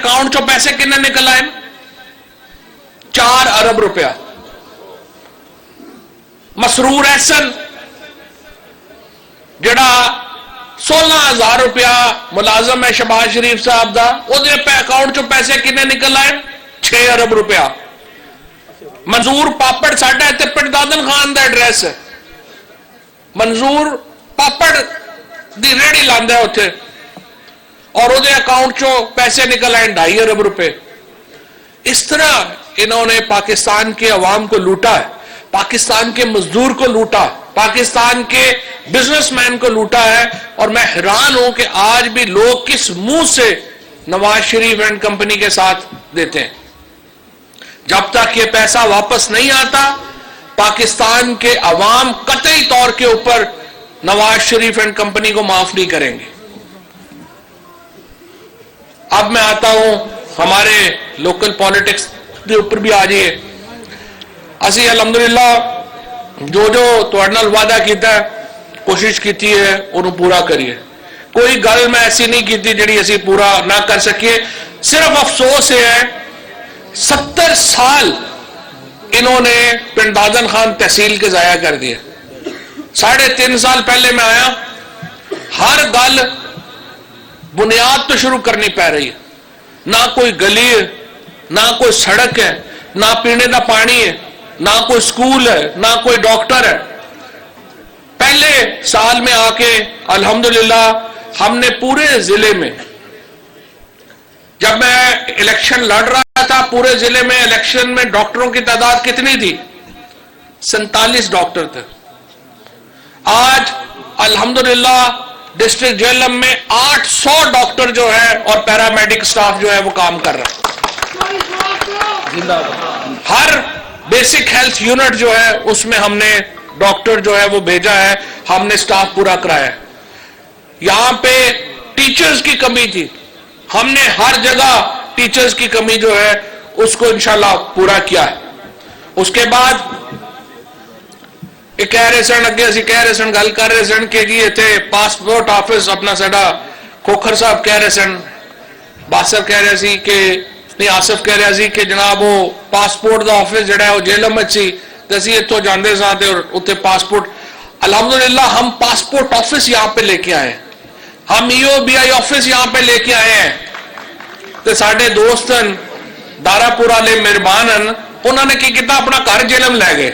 Account چو پیسے کنے نکل آئے 4 ارب روپیہ. مسرور احسن جڑا 16,000 روپیہ ملازم ہے شہباز شریف صاحب دا, وہ دے پہ اکاؤنٹ چو پیسے کنے نکل آئے 6 ارب روپیہ. منظور پاپڑ ساڈا تے پردادن خان دا ایڈریس ہے, منظور پاپڑ دی ریڑی لاندا ہے اتھے, اور وہ دے اکاؤنٹ چو پیسے نکل آئے 2.5 ارب روپے. اس طرح انہوں نے پاکستان کے عوام کو لوٹا ہے, پاکستان کے مزدور کو لوٹا, پاکستان کے بزنس مین کو لوٹا ہے. اور میں حیران ہوں کہ آج بھی لوگ کس منہ سے نواز شریف اینڈ کمپنی کے ساتھ دیتے ہیں. جب تک یہ پیسہ واپس نہیں آتا پاکستان کے عوام قطعی طور کے اوپر نواز شریف اینڈ کمپنی کو معاف نہیں کریں گے. اب میں آتا ہوں ہمارے لوکل پالیٹکس کے اوپر بھی آ جائیے. اسی الحمدللہ جو تواڈے نال وعدہ کیتا ہے کوشش کیتی ہے انہوں پورا کریے. کوئی گل میں ایسی نہیں کیتی جڑی اسی پورا نہ کر سکیے. صرف افسوس یہ ہے 70 سال انہوں نے پنڈ دادن خان تحصیل کے ضائع کر دیے. 3.5 سال پہلے میں آیا, ہر گل بنیاد تو شروع کرنی پہ رہی ہے. نہ کوئی گلی ہے, نہ کوئی سڑک ہے, نہ پینے کا پانی ہے, نہ کوئی سکول ہے, نہ کوئی ڈاکٹر ہے. پہلے سال میں آ کے الحمدللہ ہم نے پورے ضلع میں, جب میں الیکشن لڑ رہا تھا پورے ضلع میں الیکشن میں ڈاکٹروں کی تعداد کتنی تھی 47 ڈاکٹر تھے. آج الحمدللہ ڈسٹرکٹ جہلم میں 800 ڈاکٹر جو ہے اور پیرامیڈک سٹاف جو ہے وہ کام کر رہا ہے. ہر بیسک ہیلتھ یونٹ جو ہے اس میں ہم نے ڈاکٹر جو ہے وہ بھیجا ہے, ہم نے سٹاف پورا کرایا ہے. یہاں پہ ٹیچرز کی کمی تھی, ہم نے ہر جگہ ٹیچرز کی کمی جو ہے اس کو انشاءاللہ پورا کیا ہے. اس کے بعد کہہ رہے سن اگے اسی کہہ رہے سن گل کر رہے سن کہ جی اتنے پاسپورٹ آفس اپنا ساڈا کھوکھر صاحب کہہ رہے سن, باسر کہہ رہے سی کہ نہیں آصف کہہ رہا سی کہ جناب وہ پاسپورٹ دا آفس جڑا ہے وہ جہلم وچ سی تے اسی اتوں جاندے ساں تے اوتے پاسپورٹ. الحمدللہ ہم پاسپورٹ آفس یہاں پہ لے کے آئے ہیں, ہم EOBI آفس یہاں پہ لے کے آئے ہیں. تے ساڈے دوست دارا پور والے مہربان انہوں نے کی کیتا اپنا گھر جہلم لے گئے.